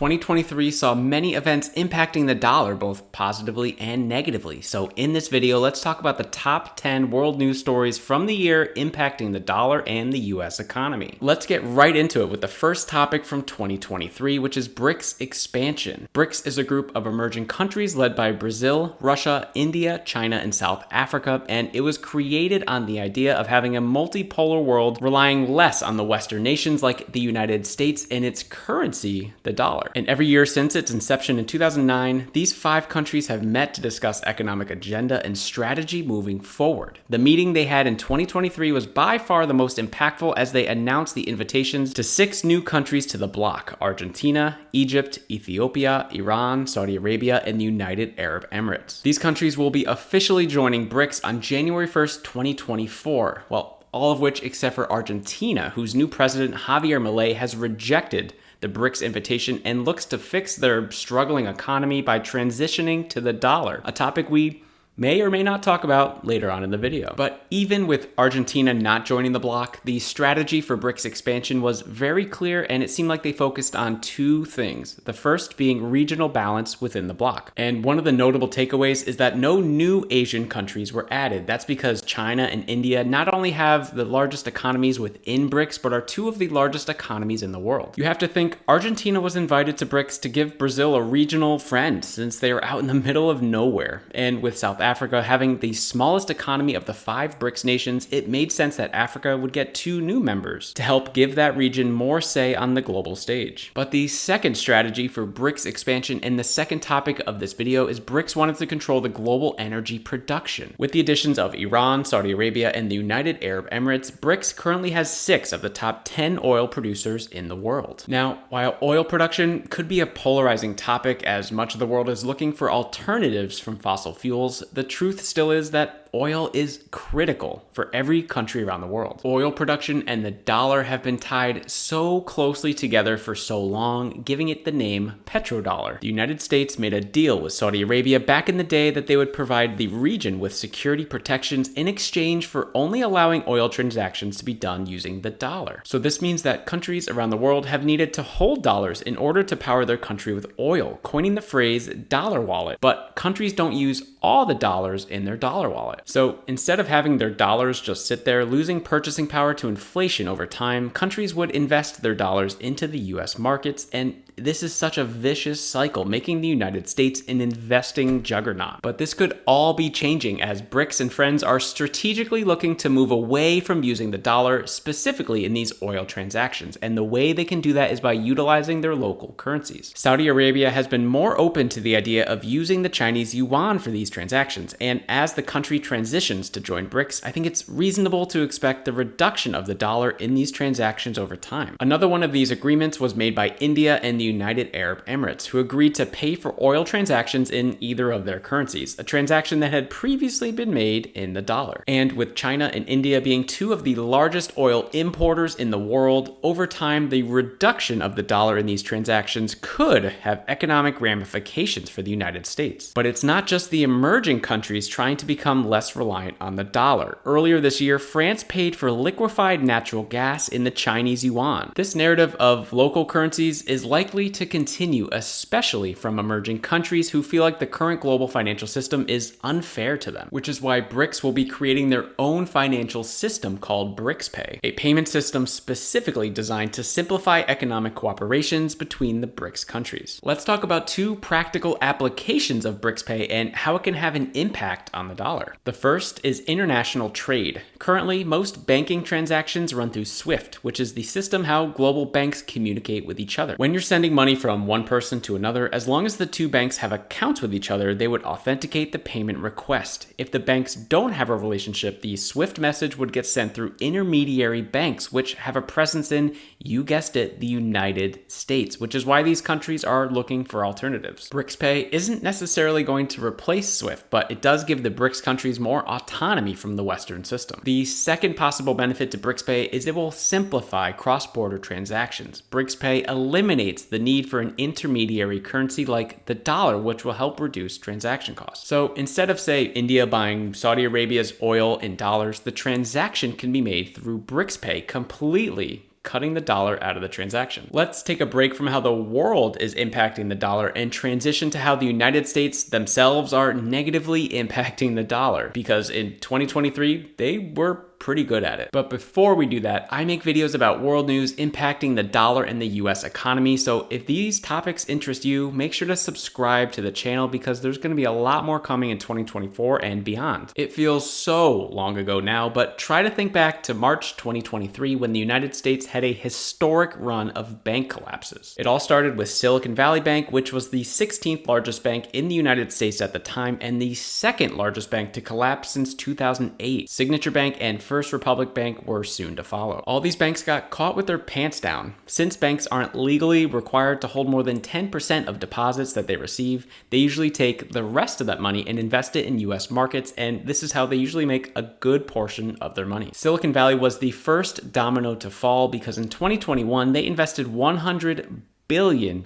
2023 saw many events impacting the dollar, both positively and negatively. So in this video, let's talk about the top 10 world news stories from the year impacting the dollar and the US economy. Let's get right into it with the first topic from 2023, which is BRICS Expansion. BRICS is a group of emerging countries led by Brazil, Russia, India, China, and South Africa, and it was created on the idea of having a multipolar world relying less on the Western nations like the United States and its currency, the dollar. And every year since its inception in 2009, these 5 countries have met to discuss economic agenda and strategy moving forward. The meeting they had in 2023 was by far the most impactful as they announced the invitations to 6 new countries to the bloc: Argentina, Egypt, Ethiopia, Iran, Saudi Arabia, and the United Arab Emirates. These countries will be officially joining BRICS on January 1st, 2024. Well, all of which except for Argentina, whose new president Javier Milei has rejected the BRICS invitation and looks to fix their struggling economy by transitioning to the dollar, a topic we may or may not talk about later on in the video. But even with Argentina not joining the bloc, the strategy for BRICS expansion was very clear, and it seemed like they focused on 2 things. The first being regional balance within the bloc. And one of the notable takeaways is that no new Asian countries were added. That's because China and India not only have the largest economies within BRICS, but are 2 of the largest economies in the world. You have to think Argentina was invited to BRICS to give Brazil a regional friend, since they are out in the middle of nowhere. And with South Africa having the smallest economy of the 5 BRICS nations, it made sense that Africa would get 2 new members to help give that region more say on the global stage. But the second strategy for BRICS expansion and the second topic of this video is BRICS wanted to control the global energy production. With the additions of Iran, Saudi Arabia, and the United Arab Emirates, BRICS currently has 6 of the top 10 oil producers in the world. Now, while oil production could be a polarizing topic as much of the world is looking for alternatives from fossil fuels, the truth still is that oil is critical for every country around the world. Oil production and the dollar have been tied so closely together for so long, giving it the name Petrodollar. The United States made a deal with Saudi Arabia back in the day that they would provide the region with security protections in exchange for only allowing oil transactions to be done using the dollar. So this means that countries around the world have needed to hold dollars in order to power their country with oil, coining the phrase dollar wallet. But countries don't use all the dollars in their dollar wallet. So instead of having their dollars just sit there, losing purchasing power to inflation over time, countries would invest their dollars into the US markets, and this is such a vicious cycle, making the United States an investing juggernaut. But this could all be changing as BRICS and friends are strategically looking to move away from using the dollar, specifically in these oil transactions. And the way they can do that is by utilizing their local currencies. Saudi Arabia has been more open to the idea of using the Chinese yuan for these transactions. And as the country transitions to join BRICS, I think it's reasonable to expect the reduction of the dollar in these transactions over time. Another one of these agreements was made by India and the United Arab Emirates, who agreed to pay for oil transactions in either of their currencies, a transaction that had previously been made in the dollar. And with China and India being 2 of the largest oil importers in the world, over time, the reduction of the dollar in these transactions could have economic ramifications for the United States. But it's not just the emerging countries trying to become less reliant on the dollar. Earlier this year, France paid for liquefied natural gas in the Chinese yuan. This narrative of local currencies is likely to continue, especially from emerging countries who feel like the current global financial system is unfair to them, which is why BRICS will be creating their own financial system called BRICS Pay, a payment system specifically designed to simplify economic cooperations between the BRICS countries. Let's talk about 2 practical applications of BRICS Pay and how it can have an impact on the dollar. The first is international trade. Currently, most banking transactions run through SWIFT, which is the system how global banks communicate with each other. When you're sending money from one person to another, as long as the 2 banks have accounts with each other, they would authenticate the payment request. If the banks don't have a relationship, the SWIFT message would get sent through intermediary banks, which have a presence in, you guessed it, the United States, which is why these countries are looking for alternatives. BRICS Pay isn't necessarily going to replace SWIFT, but it does give the BRICS countries more autonomy from the Western system. The second possible benefit to BRICS Pay is it will simplify cross-border transactions. BRICS Pay eliminates the need for an intermediary currency like the dollar, which will help reduce transaction costs. So instead of, say, India buying Saudi Arabia's oil in dollars, the transaction can be made through BRICS Pay completely cutting the dollar out of the transaction. Let's take a break from how the world is impacting the dollar and transition to how the United States themselves are negatively impacting the dollar, because in 2023, they were pretty good at it. But before we do that, I make videos about world news impacting the dollar and the US economy. So if these topics interest you, make sure to subscribe to the channel because there's going to be a lot more coming in 2024 and beyond. It feels so long ago now, but try to think back to March 2023 when the United States had a historic run of bank collapses. It all started with Silicon Valley Bank, which was the 16th largest bank in the United States at the time and the second largest bank to collapse since 2008. Signature Bank and First Republic Bank were soon to follow. All these banks got caught with their pants down. Since banks aren't legally required to hold more than 10% of deposits that they receive, they usually take the rest of that money and invest it in US markets, and this is how they usually make a good portion of their money. Silicon Valley was the first domino to fall because in 2021, they invested $100 billion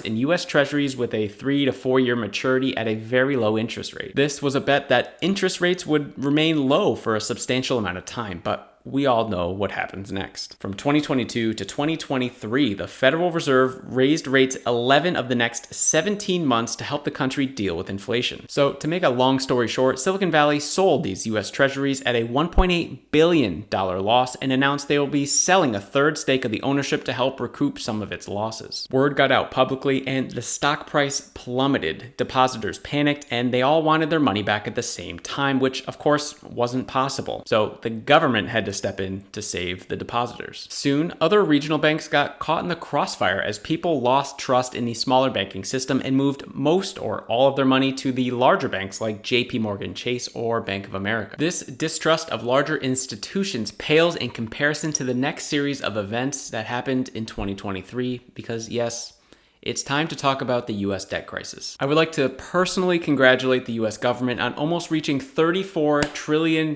in US Treasuries with a 3 to 4 year maturity at a very low interest rate. This was a bet that interest rates would remain low for a substantial amount of time, but we all know what happens next. From 2022 to 2023, the Federal Reserve raised rates 11 of the next 17 months to help the country deal with inflation. So to make a long story short, Silicon Valley sold these US Treasuries at a $1.8 billion loss and announced they will be selling a third stake of the ownership to help recoup some of its losses. Word got out publicly and the stock price plummeted. Depositors panicked and they all wanted their money back at the same time, which of course wasn't possible. So the government had to step in to save the depositors. Soon, other regional banks got caught in the crossfire as people lost trust in the smaller banking system and moved most or all of their money to the larger banks like JP Morgan Chase or Bank of America. This distrust of larger institutions pales in comparison to the next series of events that happened in 2023 because yes, it's time to talk about the US debt crisis. I would like to personally congratulate the US government on almost reaching $34 trillion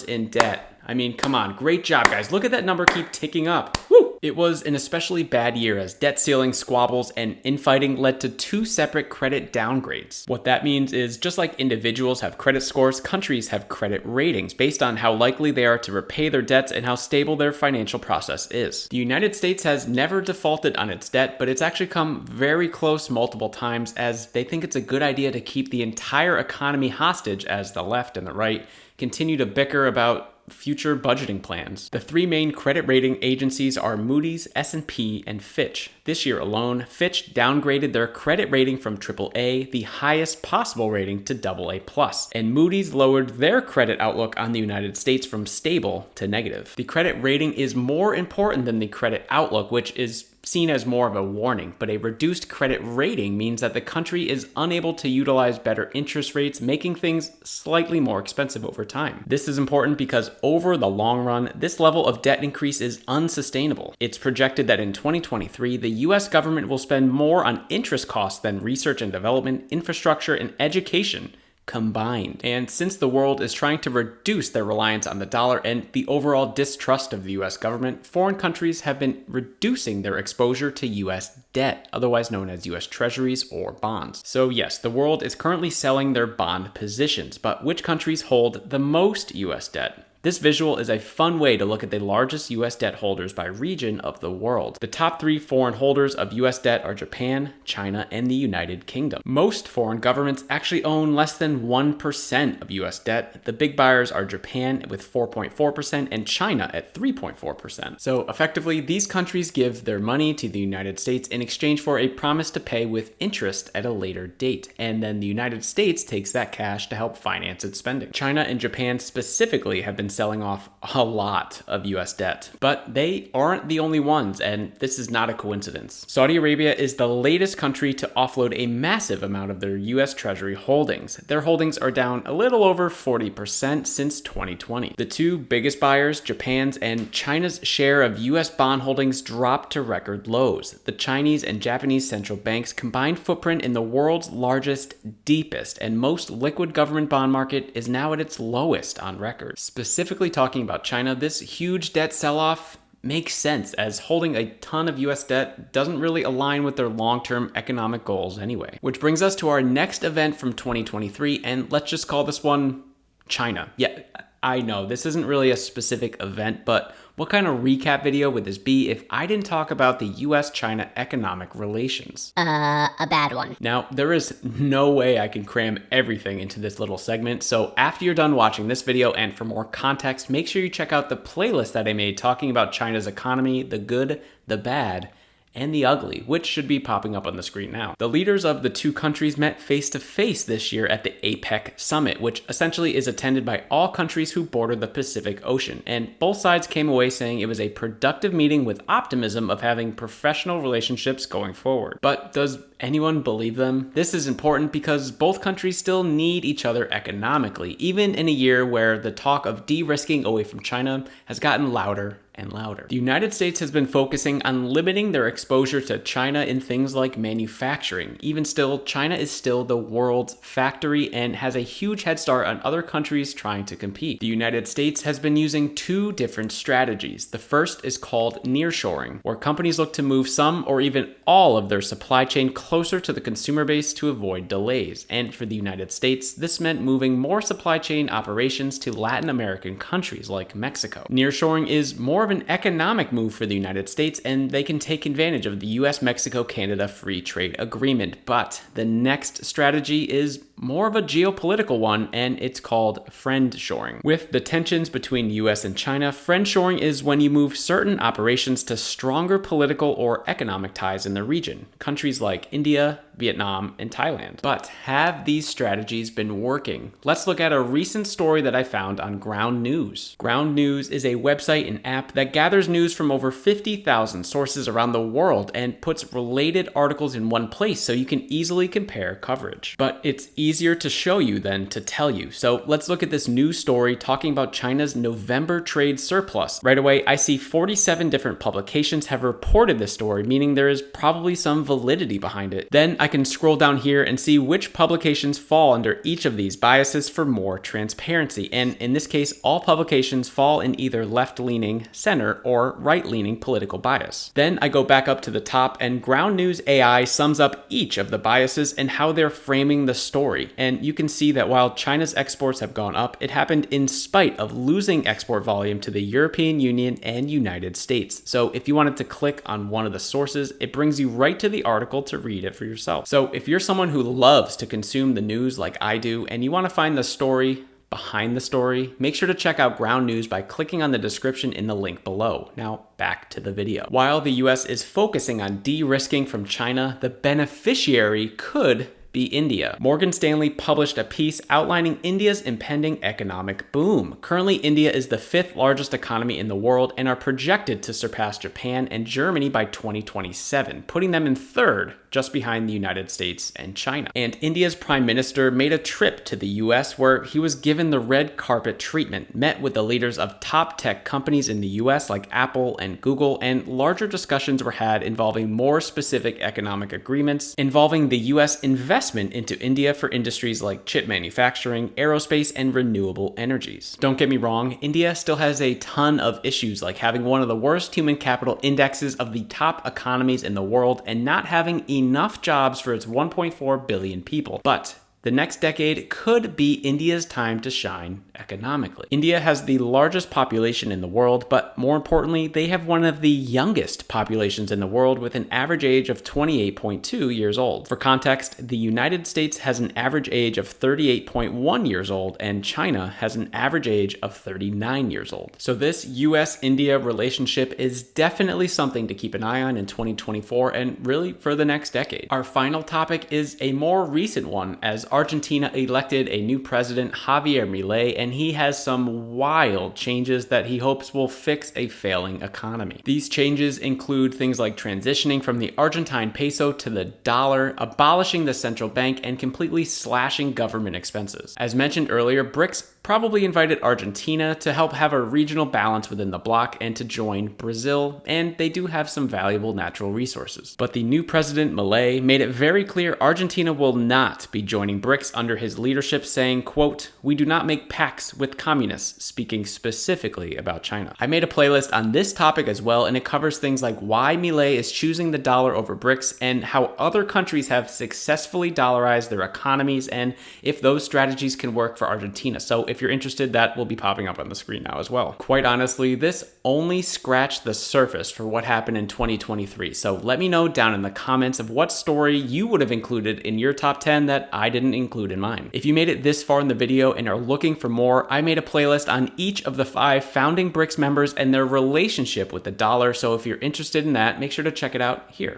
in debt. I mean, come on, great job, guys. Look at that number keep ticking up. Woo! It was an especially bad year as debt ceiling squabbles and infighting led to 2 separate credit downgrades. What that means is just like individuals have credit scores, countries have credit ratings based on how likely they are to repay their debts and how stable their financial process is. The United States has never defaulted on its debt, but it's actually come very close multiple times as they think it's a good idea to keep the entire economy hostage as the left and the right continue to bicker about future budgeting plans. The 3 main credit rating agencies are Moody's, S&P, and Fitch. This year alone, Fitch downgraded their credit rating from AAA, the highest possible rating, to AA+, and Moody's lowered their credit outlook on the United States from stable to negative. The credit rating is more important than the credit outlook, which is seen as more of a warning, but a reduced credit rating means that the country is unable to utilize better interest rates, making things slightly more expensive over time. This is important because over the long run, this level of debt increase is unsustainable. It's projected that in 2023, the US government will spend more on interest costs than research and development, infrastructure, and education combined. And since the world is trying to reduce their reliance on the dollar and the overall distrust of the US government, foreign countries have been reducing their exposure to US debt, otherwise known as US Treasuries or bonds. So yes, the world is currently selling their bond positions, but which countries hold the most US debt? This visual is a fun way to look at the largest US debt holders by region of the world. The top 3 foreign holders of US debt are Japan, China, and the United Kingdom. Most foreign governments actually own less than 1% of US debt. The big buyers are Japan with 4.4% and China at 3.4%. So effectively, these countries give their money to the United States in exchange for a promise to pay with interest at a later date. And then the United States takes that cash to help finance its spending. China and Japan specifically have been selling off a lot of US debt, but they aren't the only ones, and this is not a coincidence. Saudi Arabia is the latest country to offload a massive amount of their US Treasury holdings. Their holdings are down a little over 40% since 2020. The 2 biggest buyers, Japan's and China's share of US bond holdings dropped to record lows. The Chinese and Japanese central banks' combined footprint in the world's largest, deepest, and most liquid government bond market is now at its lowest on record. Specifically talking about China, this huge debt sell-off makes sense as holding a ton of US debt doesn't really align with their long-term economic goals anyway. Which brings us to our next event from 2023, and let's just call this one China. Yeah, I know this isn't really a specific event, but What kind of recap video would this be if I didn't talk about the US-China economic relations? A bad one. Now, there is no way I can cram everything into this little segment, so after you're done watching this video and for more context, make sure you check out the playlist that I made talking about China's economy, the good, the bad, and the ugly, which should be popping up on the screen now. The leaders of the two countries met face-to-face this year at the APEC summit, which essentially is attended by all countries who border the Pacific Ocean. And both sides came away saying it was a productive meeting with optimism of having professional relationships going forward. But does anyone believe them? This is important because both countries still need each other economically, even in a year where the talk of de-risking away from China has gotten louder and louder. The United States has been focusing on limiting their exposure to China in things like manufacturing. Even still, China is still the world's factory and has a huge head start on other countries trying to compete. The United States has been using two different strategies. The first is called nearshoring, where companies look to move some or even all of their supply chain closer to the consumer base to avoid delays. And for the United States, this meant moving more supply chain operations to Latin American countries like Mexico. Nearshoring is more of an economic move for the United States, and they can take advantage of the US-Mexico-Canada Free Trade Agreement. But the next strategy is more of a geopolitical one, and it's called friendshoring. With the tensions between US and China, friendshoring is when you move certain operations to stronger political or economic ties in the region. Countries like India, Vietnam, and Thailand. But have these strategies been working? Let's look at a recent story that I found on Ground News. Ground News is a website and app that gathers news from over 50,000 sources around the world and puts related articles in one place so you can easily compare coverage. But it's easier to show you than to tell you. So let's look at this news story talking about China's November trade surplus. Right away, I see 47 different publications have reported this story, meaning there is probably some validity behind it. Then I can scroll down here and see which publications fall under each of these biases for more transparency. And in this case, all publications fall in either left-leaning, center, or right-leaning political bias. Then I go back up to the top and Ground News AI sums up each of the biases and how they're framing the story. And you can see that while China's exports have gone up, it happened in spite of losing export volume to the European Union and United States. So if you wanted to click on one of the sources, it brings you right to the article to read it for yourself. So if you're someone who loves to consume the news like I do, and you want to find the story behind the story, make sure to check out Ground News by clicking on the description in the link below. Now, back to the video. While the US is focusing on de-risking from China, the beneficiary could be India. Morgan Stanley published a piece outlining India's impending economic boom. Currently, India is the 5th largest economy in the world and are projected to surpass Japan and Germany by 2027, putting them in 3rd, just behind the United States and China. And India's prime minister made a trip to the US where he was given the red carpet treatment, met with the leaders of top tech companies in the US like Apple and Google, and larger discussions were had involving more specific economic agreements involving the US investment into India for industries like chip manufacturing, aerospace, and renewable energies. Don't get me wrong, India still has a ton of issues like having one of the worst human capital indexes of the top economies in the world and not having enough jobs for its 1.4 billion people. But the next decade could be India's time to shine economically. India has the largest population in the world, but more importantly, they have one of the youngest populations in the world with an average age of 28.2 years old. For context, the United States has an average age of 38.1 years old, and China has an average age of 39 years old. So this US-India relationship is definitely something to keep an eye on in 2024 and really for the next decade. Our final topic is a more recent one, as Argentina elected a new president, Javier Milei, and he has some wild changes that he hopes will fix a failing economy. These changes include things like transitioning from the Argentine peso to the dollar, abolishing the central bank, and completely slashing government expenses. As mentioned earlier, BRICS probably invited Argentina to help have a regional balance within the bloc and to join Brazil, and they do have some valuable natural resources. But the new president, Milei, made it very clear Argentina will not be joining joining BRICS under his leadership, saying, quote, "We do not make pacts with communists," speaking specifically about China. I made a playlist on this topic as well, and it covers things like why Milei is choosing the dollar over BRICS and how other countries have successfully dollarized their economies and if those strategies can work for Argentina. So if you're interested, that will be popping up on the screen now as well. Quite honestly, this only scratched the surface for what happened in 2023. So let me know down in the comments of what story you would have included in your top 10 that I didn't include in mine. If you made it this far in the video and are looking for more, I made a playlist on each of the 5 founding BRICS members and their relationship with the dollar. So if you're interested in that, make sure to check it out here.